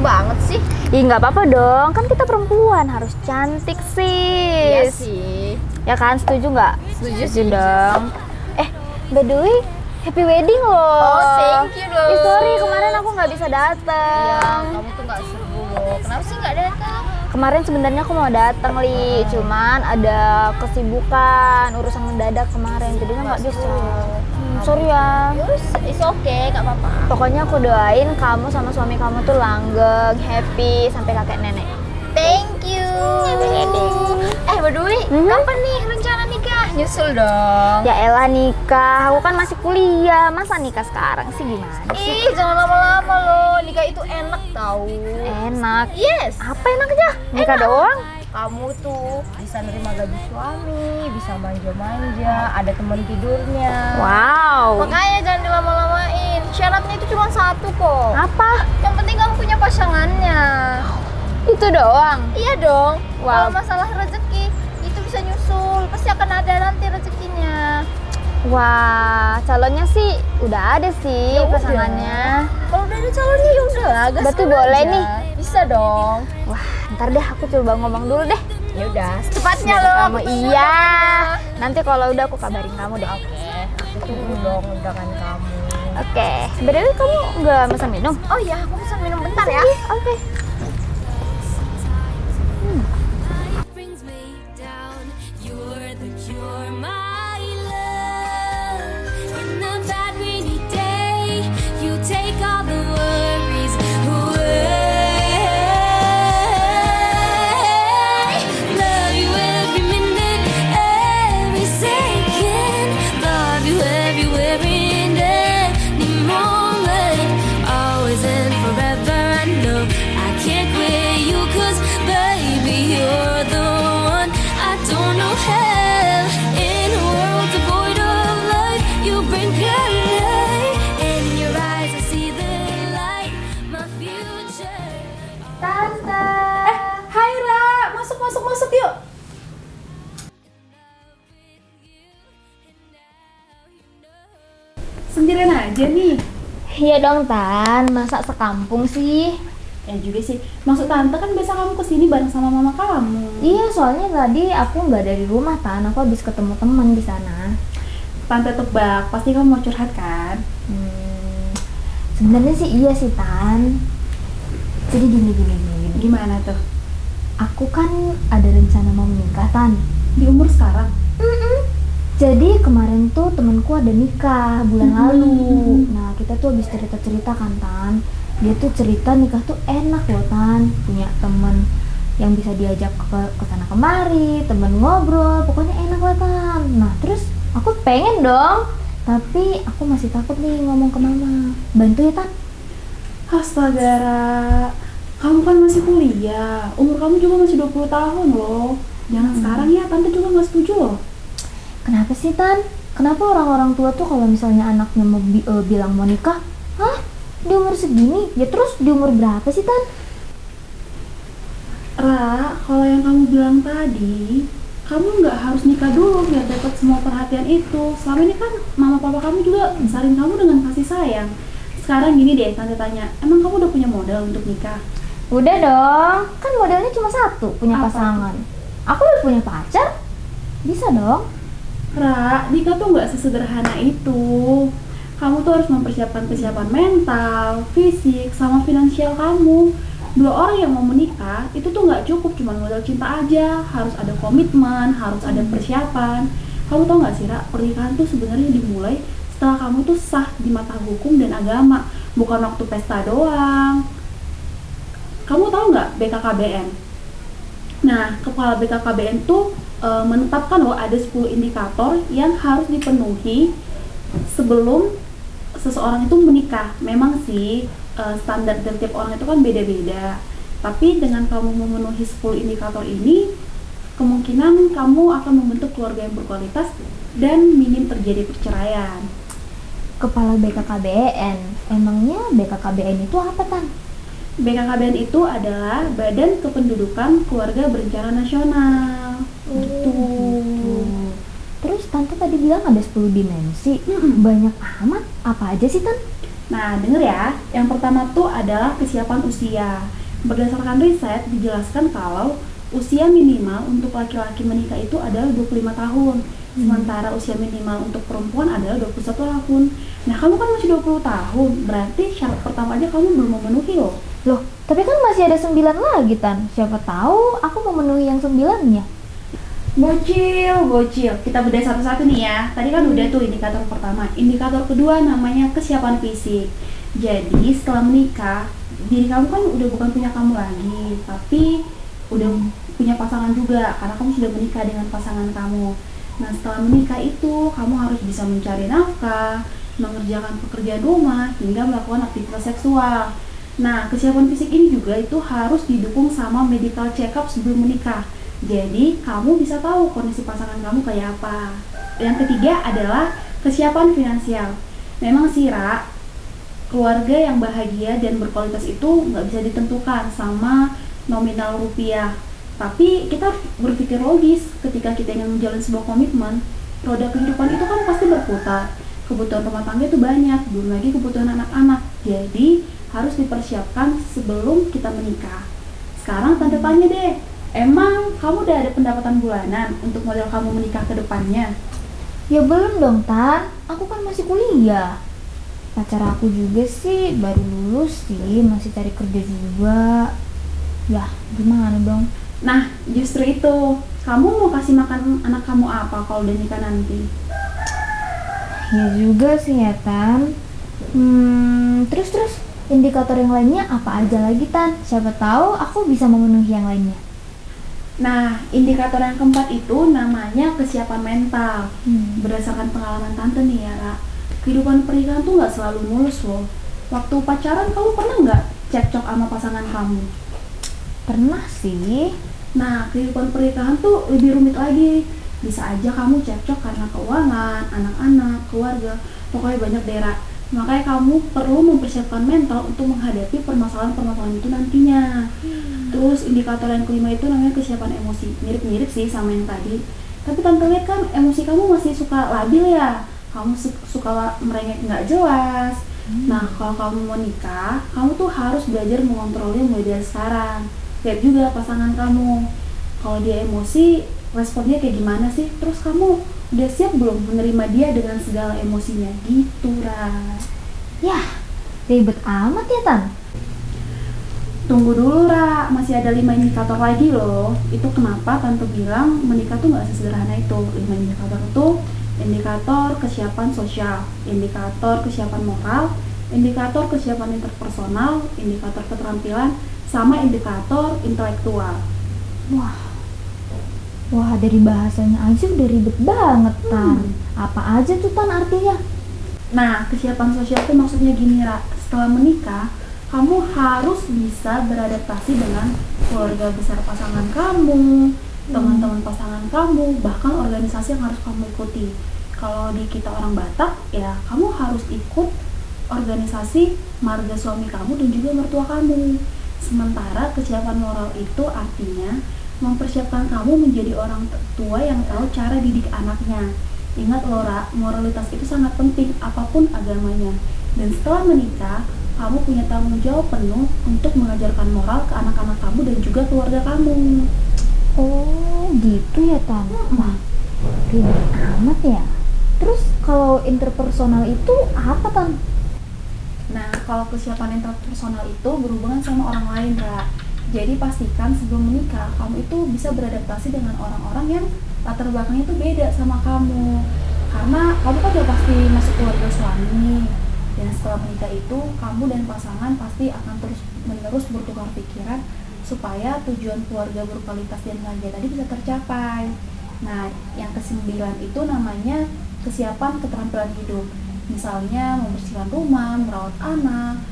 banget sih. Ih, nggak apa-apa dong, kan kita perempuan harus cantik sih. Iya sih. Ya kan, setuju nggak? Setuju dong. By the way, happy wedding loh. Oh, thank you dong. Sorry, kemarin aku nggak bisa Iya, datang. kamu tuh nggak seru loh. Kenapa sih nggak datang? Kemarin sebenarnya aku mau datang, Li. Cuman ada kesibukan, urusan mendadak kemarin, jadinya nggak bisa. Sorry ya. Yus, it's okay, nggak apa-apa. Pokoknya aku doain kamu sama suami kamu tuh langgeng, happy sampai kakek nenek. Thank you. By the way, kapan nih rencana nikah? Nyusul dong. Ya elah nikah, aku kan masih kuliah, masa nikah sekarang sih gimana sih? Ih, jangan lama-lama loh. Nikah itu enak tahu. Enak. Yes. Apa enak aja? Nikah Enak. doang? Kamu tuh bisa nerima gaji suami, bisa manja-manja, ada teman tidurnya. Wow. Makanya jangan dilama-lamain. Syaratnya itu cuma satu kok. Apa? Yang penting kamu punya pasangannya. Itu doang? Iya dong. Wow. Kalau masalah rezeki itu bisa nyusul. Pasti akan ada nanti rezekinya. Wah, calonnya sih udah ada sih Ya udah. pasangannya. Kalau udah ada calonnya ya udah lah. Berarti boleh nih? Bisa dong. Wah, ntar deh aku coba ngomong dulu deh. Ya udah. Secepatnya Biar loh. kamu aku tunggu iya. undangannya. Nanti kalau udah aku kabarin kamu deh. Oke. Aku tunggu dong undangan kamu. Oke. Sebenarnya kamu nggak pesan minum? Oh iya, aku pesan minum bentar ya. Oke. Brings me down. You're the cure, my love. In a bad rainy day, you take all the worries away. Love you every minute, every second. Love you everywhere in any moment. Always and forever. I know I can't quit you, 'cause baby, you're the one. I don't know hell in a world devoid of light. You bring light. In your eyes I see the light. My future. Tante. Hai Ra, masuk yuk. Sendirian aja nih. Iya dong Tan, masa sekampung sih? Ya juga sih, maksud tante kan biasa kamu kesini bareng sama mama kamu. Iya, soalnya tadi aku nggak dari rumah Tan, aku habis ketemu teman di sana. Tante tebak, pasti kamu mau curhat kan? Sebenarnya sih iya sih Tan. Jadi gini. Gimana tuh? Aku kan ada rencana mau menikah Tan. Di umur sekarang? Jadi kemarin tuh temanku ada nikah bulan lalu. Nah kita tuh habis cerita-cerita kan Tan. Dia tuh cerita nikah tuh enak loh Tan. Punya temen yang bisa diajak ke sana kemari, temen ngobrol, pokoknya enak lah Tan. Nah terus aku pengen dong, tapi aku masih takut nih ngomong ke mama. Bantu ya Tan. Astaga Ra, kamu kan masih kuliah, umur kamu juga masih 20 tahun loh. Jangan sekarang ya, tante juga gak setuju loh. Kenapa sih Tan? Kenapa orang-orang tua tuh kalau misalnya anaknya mau bilang mau nikah, hah? Di umur segini? Ya terus di umur berapa sih Tan? Ra, kalau yang kamu bilang tadi, kamu nggak harus nikah dulu biar dapat semua perhatian itu. Selama ini kan mama papa kamu juga besarin kamu dengan kasih sayang. Sekarang gini deh, tante tanya, emang kamu udah punya modal untuk nikah? Udah dong, kan modelnya cuma satu, punya Apa? pasangan. Aku udah punya pacar, bisa dong. Ra, nikah tuh nggak sesederhana itu. Kamu tuh harus mempersiapkan kesiapan mental, fisik, sama finansial kamu. Dua orang yang mau menikah itu tuh nggak cukup cuma modal cinta aja, harus ada komitmen, harus ada persiapan. Kamu tau nggak sih Ra, pernikahan tuh sebenarnya dimulai setelah kamu tuh sah di mata hukum dan agama, bukan waktu pesta doang. Kamu tahu nggak BKKBN? Nah, kepala BKKBN tuh menetapkan loh ada 10 indikator yang harus dipenuhi sebelum seseorang itu menikah. Memang sih standar dari tiap orang itu kan beda-beda. Tapi dengan kamu memenuhi 10 indikator ini, kemungkinan kamu akan membentuk keluarga yang berkualitas dan minim terjadi perceraian. Kepala BKKBN, emangnya BKKBN itu apa Tan? BKKBN itu adalah Badan Kependudukan Keluarga Berencana Nasional. Gitu. Terus Tante tadi bilang ada 10 dimensi, banyak amat, apa aja sih Tan? Nah, denger ya. Yang pertama tuh adalah kesiapan usia. Berdasarkan riset dijelaskan kalau usia minimal untuk laki-laki menikah itu adalah 25 tahun. Sementara usia minimal untuk perempuan adalah 21 tahun. Nah, kamu kan masih 20 tahun. Berarti syarat pertama aja kamu belum memenuhi loh. Loh, tapi kan masih ada 9 lagi, Tan. Siapa tahu aku memenuhi yang 9-nya. Bocil. Kita bedah satu-satu nih ya. Tadi kan udah tuh indikator pertama. Indikator kedua namanya kesiapan fisik. Jadi setelah menikah, diri kamu kan udah bukan punya kamu lagi, tapi udah punya pasangan juga karena kamu sudah menikah dengan pasangan kamu. Nah, setelah menikah itu kamu harus bisa mencari nafkah, mengerjakan pekerjaan rumah, hingga melakukan aktivitas seksual. Nah, kesiapan fisik ini juga itu harus didukung sama medical check-up sebelum menikah. Jadi, kamu bisa tahu kondisi pasangan kamu kayak apa. Yang ketiga adalah kesiapan finansial. Memang sih, Ra, keluarga yang bahagia dan berkualitas itu nggak bisa ditentukan sama nominal rupiah. Tapi kita berpikir logis ketika kita ingin menjalin sebuah komitmen. Roda kehidupan itu kan pasti berputar. Kebutuhan rumah tangga itu banyak, belum lagi kebutuhan anak-anak. Jadi, harus dipersiapkan sebelum kita menikah. Sekarang tante tanya deh, emang kamu udah ada pendapatan bulanan untuk modal kamu menikah ke depannya? Ya belum dong, Tan. Aku kan masih kuliah. Pacar aku juga sih baru lulus sih, masih cari kerja juga. Ya, gimana dong? Nah, justru itu. Kamu mau kasih makan anak kamu apa kalau udah nikah nanti? Ya juga sih ya, Tan. Terus indikator yang lainnya apa aja lagi, Tan? Siapa tahu aku bisa memenuhi yang lainnya. Nah, indikator yang keempat itu namanya kesiapan mental. Berdasarkan pengalaman tante nih ya, Ra, kehidupan pernikahan tuh nggak selalu mulus loh. Waktu pacaran kamu pernah nggak cekcok sama pasangan kamu? Pernah sih. Nah, kehidupan pernikahan tuh lebih rumit lagi. Bisa aja kamu cekcok karena keuangan, anak-anak, keluarga, pokoknya banyak daerah. Makanya kamu perlu mempersiapkan mental untuk menghadapi permasalahan-permasalahan itu nantinya. Terus indikator yang kelima itu namanya kesiapan emosi. Mirip-mirip sih sama yang tadi. Tapi tante lihat kan emosi kamu masih suka labil ya. Kamu suka merengek nggak jelas. Nah, kalau kamu mau nikah, kamu tuh harus belajar mengontrolnya mulai dari sekarang. Lihat juga pasangan kamu. Kalau dia emosi, responnya kayak gimana sih? Terus kamu udah siap belum menerima dia dengan segala emosinya? Gitu, Ra. Yah, ribet amat ya, Tan. Tunggu dulu, Ra, masih ada 5 indikator lagi loh. Itu kenapa tante bilang menikah tuh gak sesederhana itu. 5 indikator itu indikator kesiapan sosial, indikator kesiapan moral, indikator kesiapan interpersonal, indikator keterampilan, sama indikator intelektual. Wah, dari bahasanya aja udah ribet banget, Tan. Apa aja tuh, Tan, artinya? Nah, kesiapan sosial itu maksudnya gini, Ra. Setelah menikah, kamu harus bisa beradaptasi dengan keluarga besar pasangan kamu, teman-teman pasangan kamu, bahkan organisasi yang harus kamu ikuti. Kalau di kita orang Batak, ya kamu harus ikut organisasi marga suami kamu dan juga mertua kamu. Sementara kesiapan moral itu artinya mempersiapkan kamu menjadi orang tua yang tahu cara didik anaknya. Ingat loh, Ra, moralitas itu sangat penting apapun agamanya. Dan setelah menikah, kamu punya tanggung jawab penuh untuk mengajarkan moral ke anak-anak kamu dan juga keluarga kamu. Oh, gitu ya, Tan. Wah, ribet amat ya. Terus kalau interpersonal itu apa, Tan? Nah, kalau kesiapan interpersonal itu berhubungan sama orang lain, Ra. Jadi pastikan sebelum menikah, kamu itu bisa beradaptasi dengan orang-orang yang latar belakangnya itu beda sama kamu. Karena kamu kan udah pasti masuk keluarga suami. Dan setelah menikah itu, kamu dan pasangan pasti akan terus-menerus bertukar pikiran supaya tujuan keluarga berkualitas dan bahagia tadi bisa tercapai. Nah, yang kesembilan itu namanya kesiapan keterampilan hidup. Misalnya membersihkan rumah, merawat anak,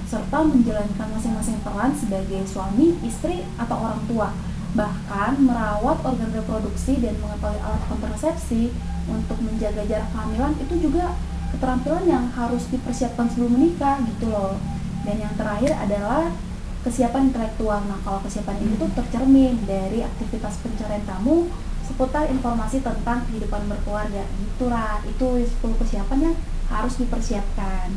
serta menjalankan masing-masing peran sebagai suami, istri, atau orang tua. Bahkan merawat organ reproduksi dan mengetahui alat kontrasepsi untuk menjaga jarak kehamilan itu juga keterampilan yang harus dipersiapkan sebelum menikah gitu loh. Dan yang terakhir adalah kesiapan intelektual. Nah, kalau kesiapan ini tuh tercermin dari aktivitas pencarian kamu seputar informasi tentang kehidupan berkeluarga gitu lah. Itu 10 kesiapan yang harus dipersiapkan.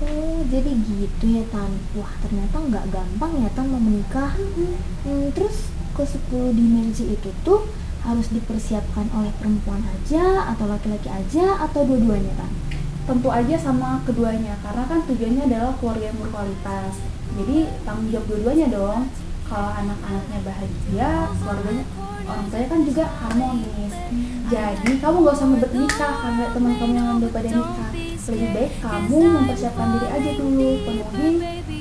Oh, jadi gitu ya Tan. Wah, ternyata nggak gampang ya Tan mau menikah. Terus ke 10 dimensi itu tuh harus dipersiapkan oleh perempuan aja atau laki-laki aja atau dua-duanya Tan? Tentu aja sama keduanya, karena kan tujuannya adalah keluarga yang berkualitas. Jadi tanggung jawab dua-duanya dong. Kalau anak-anaknya bahagia, keluarganya, orang tuanya kan juga harmonis. Jadi kamu gak usah ngebet nikah karena teman kamu yang udah pada nikah. Lebih baik kamu mempersiapkan diri aja dulu, penuhi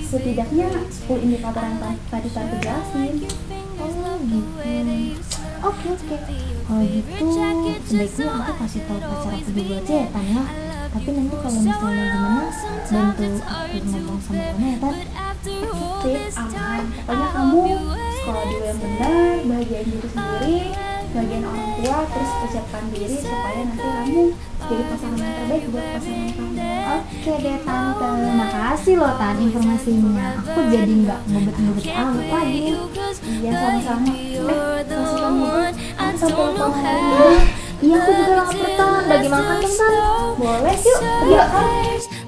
setidaknya 10 indikator yang tadi tante jelasin. Oh gitu. Oke. Kalau gitu sebaiknya aku kasih tahu pacar aku dulu aja ya Tan ya. Tapi nanti kalau misalnya gimana, bantu aku ngomong sama Rona ya Tan. Sip, aman. Pokoknya kamu sekolah dulu yang benar, bahagiain diri sendiri, bahagiain orang tua, terus persiapkan diri supaya nanti kamu jadi pasangan yang terbaik buat pasangan kamu. Oke deh Tante, makasih loh Tan informasinya. Aku jadi nggak ngebet-ngebet amat lagi. Iya, sama-sama. Masih kamu aku sampai lupa ngomong. Iya, aku juga lapar Tan. Bagi makan dong Tan. Boleh, yuk. Yuk, kan?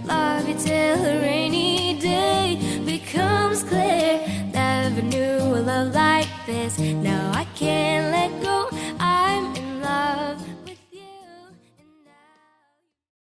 Love you till a rainy day becomes clear. Never knew a love like this. Now